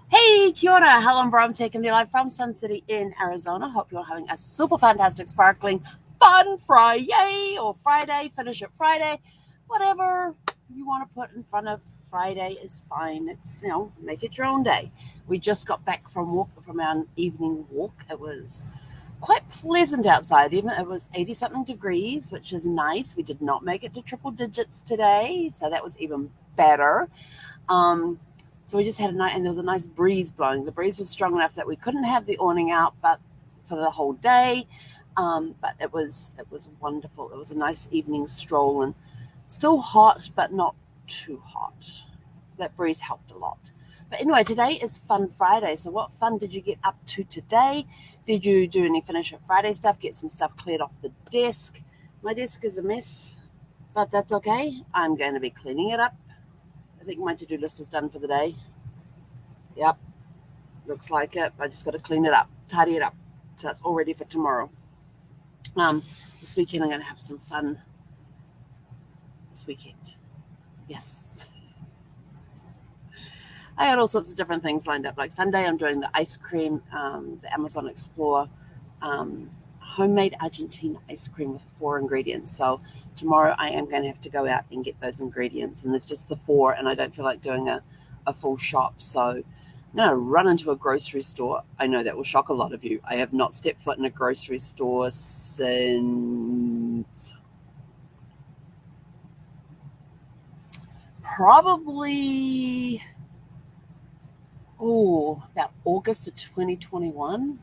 Hey, kia ora, Helen Brahms here, coming to you live from Sun City in Arizona. Hope you're having a super fantastic, sparkling, fun Friday or Friday, finish it Friday. Whatever you want to put in front of Friday is fine. It's, make it your own day. We just got back from our evening walk. It was quite pleasant outside. Even it was 80 something degrees, which is nice. We did not make it to triple digits today, so that was even better. Um, so we just had a night, and there was a nice breeze blowing. The breeze was strong enough that we couldn't have the awning out, but for the whole day. But it was wonderful. It was a nice evening stroll, and still hot, but not too hot. That breeze helped a lot. But anyway, today is Fun Friday. So what fun did you get up to today? Did you do any Finish It Friday stuff? Get some stuff cleared off the desk? My desk is a mess, but that's okay. I'm going to be cleaning it up. I think my to-do list is done for the day. Yep, looks like it. I just got to clean it up, tidy it up, so it's all ready for tomorrow. Um, this weekend I'm going to have some fun. This weekend, yes, I had all sorts of different things lined up. Like Sunday, I'm doing the ice cream, the Amazon Explorer homemade Argentina ice cream with 4 ingredients. So tomorrow I am going to have to go out and get those ingredients, and there's just the 4, and I don't feel like doing a full shop. So I'm going to run into a grocery store. I know that will shock a lot of you. I have not stepped foot in a grocery store since probably, about August of 2021.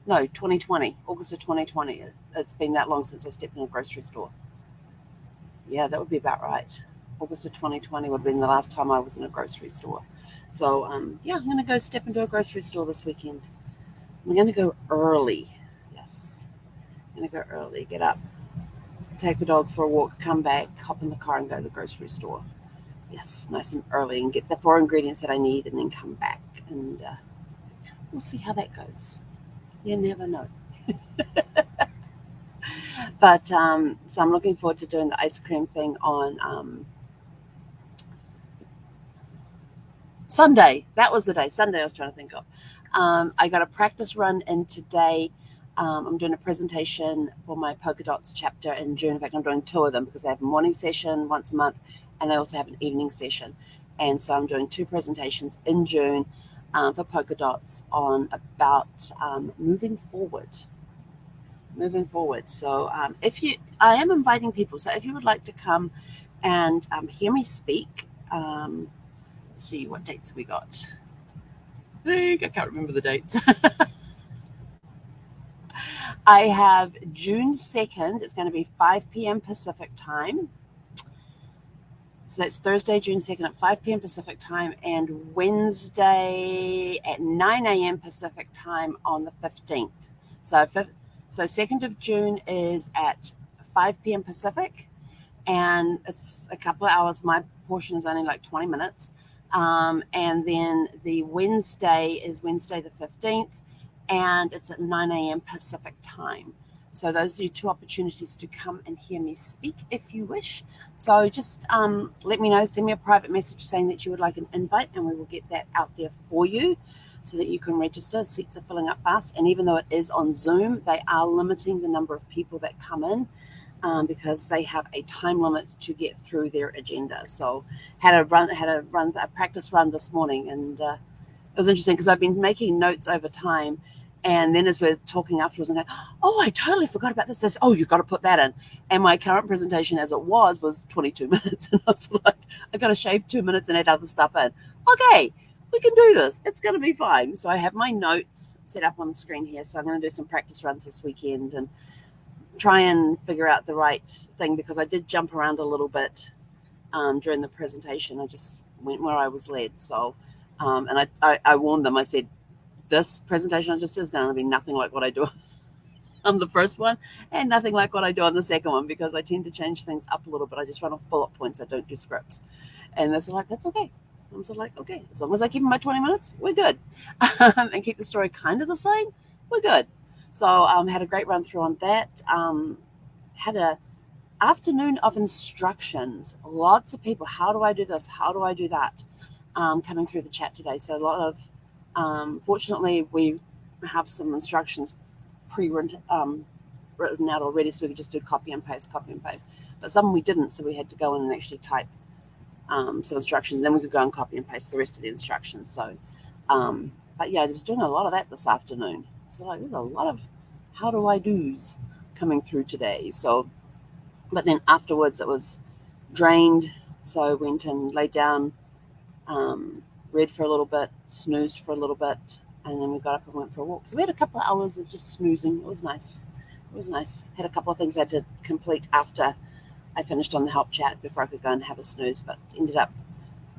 No, 2020, August of 2020. It's been that long since I stepped in a grocery store. Yeah, that would be about right. August of 2020 would have been the last time I was in a grocery store. So, yeah, I'm going to go step into a grocery store this weekend. I'm going to go early. Yes, I'm going to go early, get up, take the dog for a walk, come back, hop in the car, and go to the grocery store. Yes, nice and early, and get the 4 ingredients that I need, and then come back. And we'll see how that goes. You never know. But so I'm looking forward to doing the ice cream thing on Sunday. That was the day. Sunday I was trying to think of. I got a practice run in today. I'm doing a presentation for my polka dots chapter in June. In fact, I'm doing 2 of them because I have a morning session once a month, and they also have an evening session. And so I'm doing 2 presentations in June for polka dots on about moving forward. Moving forward. So I am inviting people. So if you would like to come and hear me speak, let's see what dates we got. I can't remember the dates. I have June 2nd. It's going to be 5 p.m. Pacific time. So that's Thursday, June 2nd at 5 p.m. Pacific time, and Wednesday at 9 a.m. Pacific time on the 15th. So 2nd of June is at 5 p.m. Pacific, and it's a couple of hours. My portion is only like 20 minutes. And then the Wednesday is Wednesday the 15th, and it's at 9 a.m. Pacific time. So those are your 2 opportunities to come and hear me speak if you wish. So just let me know, send me a private message saying that you would like an invite, and we will get that out there for you so that you can register. Seats are filling up fast, and even though it is on Zoom, they are limiting the number of people that come in. Because they have a time limit to get through their agenda. So had a practice run this morning, and it was interesting because I've been making notes over time, and then as we're talking afterwards, I'm going, oh, I totally forgot about this. Oh, you've got to put that in. And my current presentation as it was 22 minutes, and I was like, I got to shave 2 minutes and add other stuff in. Okay, we can do this. It's going to be fine. So I have my notes set up on the screen here. So I'm going to do some practice runs this weekend and try and figure out the right thing, because I did jump around a little bit during the presentation. I just went where I was led. So, and I warned them. I said, this presentation just is going to be nothing like what I do on the first one, and nothing like what I do on the second one, because I tend to change things up a little bit. I just run off bullet points. I don't do scripts. And they're like, that's okay. I'm sort of like, okay, as long as I keep my 20 minutes, we're good. And keep the story kind of the same, we're good. So had a great run through on that. Had a afternoon of instructions. Lots of people. How do I do this? How do I do that? coming through the chat today. So a lot of, fortunately, we have some instructions pre-written written out already, so we could just do copy and paste. But some we didn't, so we had to go in and actually type some instructions, and then we could go and copy and paste the rest of the instructions. So, but yeah, I was doing a lot of that this afternoon. So like, there's a lot of how do I do's coming through today. So, but then afterwards it was drained, so I went and laid down, read for a little bit, snoozed for a little bit, and then we got up and went for a walk. So we had a couple of hours of just snoozing. It was nice. Had a couple of things I had to complete after I finished on the help chat before I could go and have a snooze, but ended up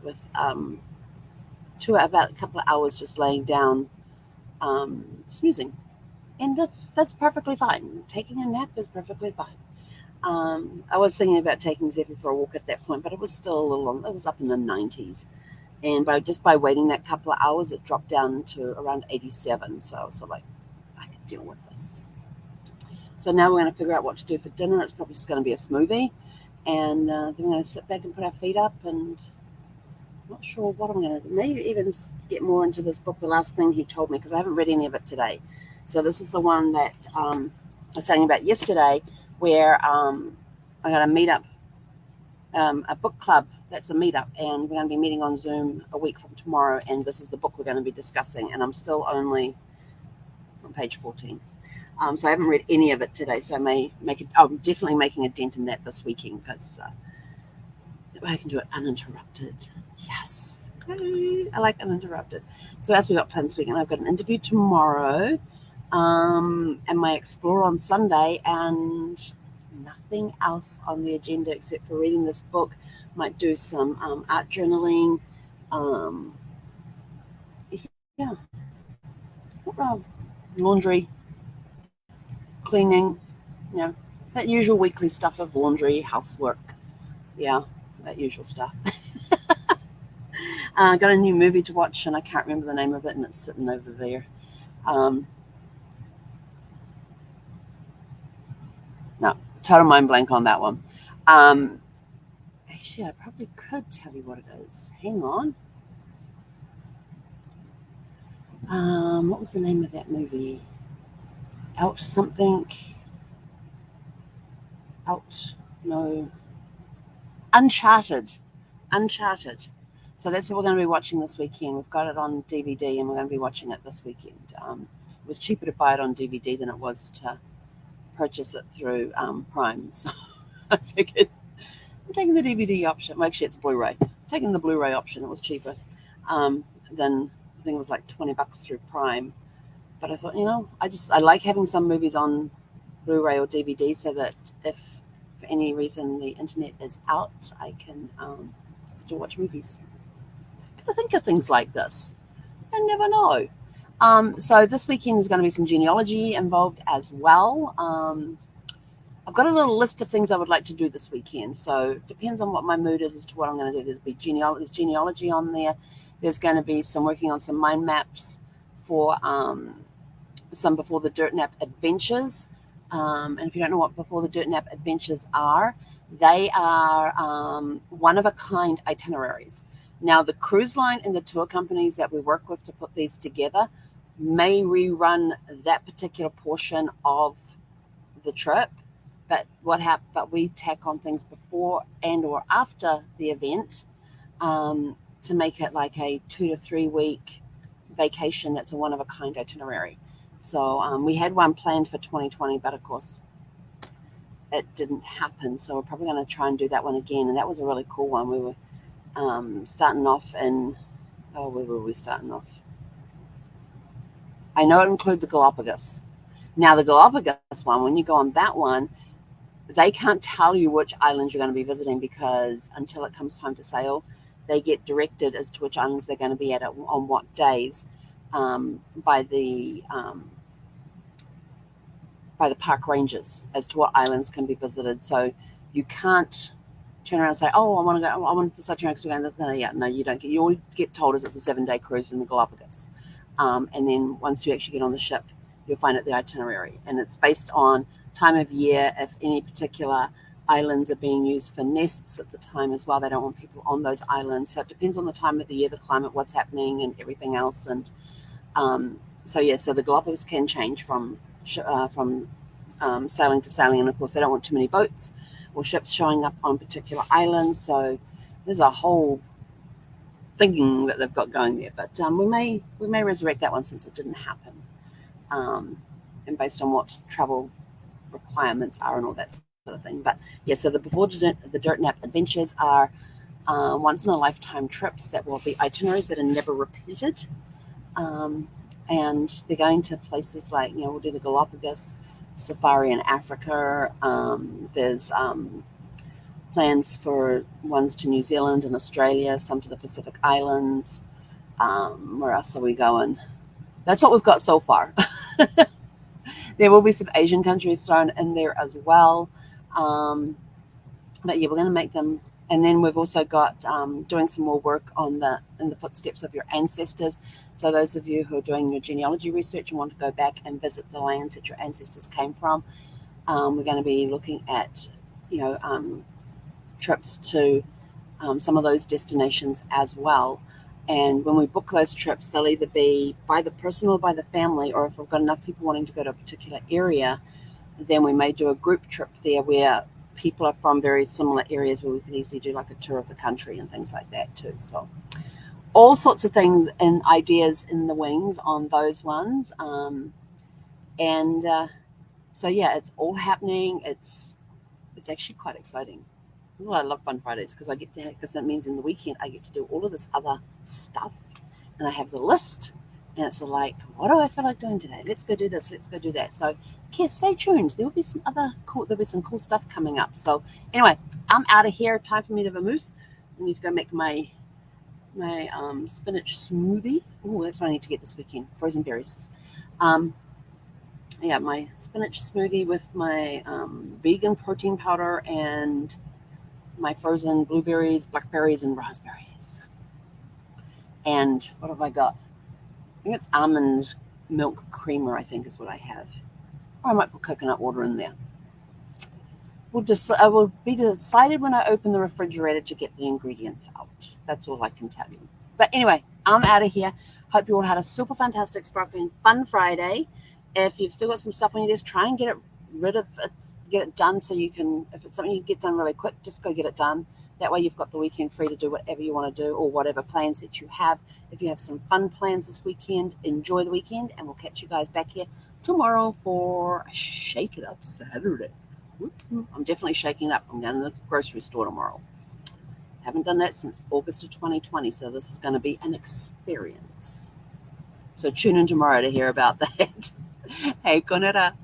with about a couple of hours just laying down, snoozing. And that's perfectly fine. Taking a nap is perfectly fine. I was thinking about taking Zeffy for a walk at that point, but it was still a little long. It was up in the 90s. And by waiting that couple of hours, it dropped down to around 87. So I was like, I can deal with this. So now we're going to figure out what to do for dinner. It's probably just going to be a smoothie. And then we're going to sit back and put our feet up, and I'm not sure what I'm going to do. Maybe even get more into this book, The Last Thing He Told Me, because I haven't read any of it today. So this is the one that I was telling you about yesterday, where I got a meetup, a book club. That's a meetup, and we're going to be meeting on Zoom a week from tomorrow, and this is the book we're going to be discussing, and I'm still only on page 14. So I haven't read any of it today, so I may make it. I'm definitely making a dent in that this weekend, because that way I can do it uninterrupted. Yes, I like uninterrupted. So as we got planned this weekend, I've got an interview tomorrow, and my Explore on Sunday, and nothing else on the agenda except for reading this book. Might do some art journaling. Laundry, cleaning, that usual weekly stuff of laundry, housework. Yeah, that usual stuff. Got a new movie to watch, and I can't remember the name of it, and it's sitting over there. No, total mind blank on that one. Actually, I probably could tell you what it is. Hang on. What was the name of that movie? Uncharted. So that's what we're going to be watching this weekend. We've got it on DVD, and we're going to be watching it this weekend. It was cheaper to buy it on DVD than it was to purchase it through Prime. So I figured I'm taking the DVD option. Well, actually, it's Blu-ray. Taking the Blu-ray option. It was cheaper than, I think it was like $20 through Prime. But I thought, I like having some movies on Blu-ray or DVD, so that if for any reason the internet is out, I can still watch movies. I think of things like this. I never know. So this weekend is going to be some genealogy involved as well. I've got a little list of things I would like to do this weekend. So it depends on what my mood is as to what I'm going to do. There's genealogy on there. There's going to be some working on some mind maps for some Before the Dirt Nap Adventures. And if you don't know what Before the Dirt Nap Adventures are, they are one-of-a-kind itineraries. Now, the cruise line and the tour companies that we work with to put these together may rerun that particular portion of the trip, but we tack on things before and or after the event to make it like a 2 to 3 week vacation that's a one-of-a-kind itinerary. So we had one planned for 2020, but of course it didn't happen. So we're probably going to try and do that one again. And that was a really cool one. We were starting off in, where were we starting off? I know it included the Galapagos. Now the Galapagos one, when you go on that one, they can't tell you which islands you're going to be visiting, because until it comes time to sail, they get directed as to which islands they're going to be at on what days by the park rangers as to what islands can be visited. So you can't turn around and say, "Oh, I want to such an because we're going to." Yeah, no, you don't get. You all get told is it's a 7-day cruise in the Galapagos, and then once you actually get on the ship, you'll find out the itinerary, and it's based on time of year. If any particular islands are being used for nests at the time as well. They don't want people on those islands. So it depends on the time of the year, the climate, what's happening, and everything else. And so the Galapagos can change from sailing to sailing. And of course, they don't want too many boats or ships showing up on particular islands. So there's a whole thing that they've got going there. But we may resurrect that one since it didn't happen. And based on what travel requirements are and all that sort of thing. But yeah, so before the Dirt Nap adventures are once in a lifetime trips that will be itineraries that are never repeated. And they're going to places like, we'll do the Galapagos safari in Africa. There's plans for ones to New Zealand and Australia, some to the Pacific Islands. Where else are we going? That's what we've got so far. There will be some Asian countries thrown in there as well. But yeah, we're going to make them. And then we've also got doing some more work in the footsteps of your ancestors. So those of you who are doing your genealogy research and want to go back and visit the lands that your ancestors came from, we're going to be looking at, trips to some of those destinations as well. And when we book those trips, they'll either be by the person or by the family, or if we've got enough people wanting to go to a particular area, then we may do a group trip there where people are from very similar areas where we can easily do like a tour of the country and things like that too. So all sorts of things and ideas in the wings on those ones. So yeah, it's all happening. It's actually quite exciting. This is why I love Fun Fridays, because that means in the weekend I get to do all of this other stuff, and I have the list, and it's like, what do I feel like doing today? Let's go do this. Let's go do that. So, yeah, stay tuned. There'll be some cool stuff coming up. So, anyway, I'm out of here. Time for me to vamoose. I need to go make my spinach smoothie. Oh, that's what I need to get this weekend. Frozen berries. My spinach smoothie with my vegan protein powder and my frozen blueberries, blackberries, and raspberries. And what have I got? I think it's almond milk creamer, I think is what I have. Or I might put coconut water in there. I will be decided when I open the refrigerator to get the ingredients out. That's all I can tell you. But anyway, I'm out of here. Hope you all had a super fantastic, sparkling, fun Friday. If you've still got some stuff on your desk, try and get it done so you can, if it's something you can get done really quick, just go get it done. That way you've got the weekend free to do whatever you want to do or whatever plans that you have. If you have some fun plans this weekend, enjoy the weekend, and we'll catch you guys back here tomorrow for a Shake It Up Saturday. I'm definitely shaking it up. I'm going to the grocery store tomorrow. Haven't done that since August of 2020, so this is going to be an experience. So tune in tomorrow to hear about that. Hey, konera.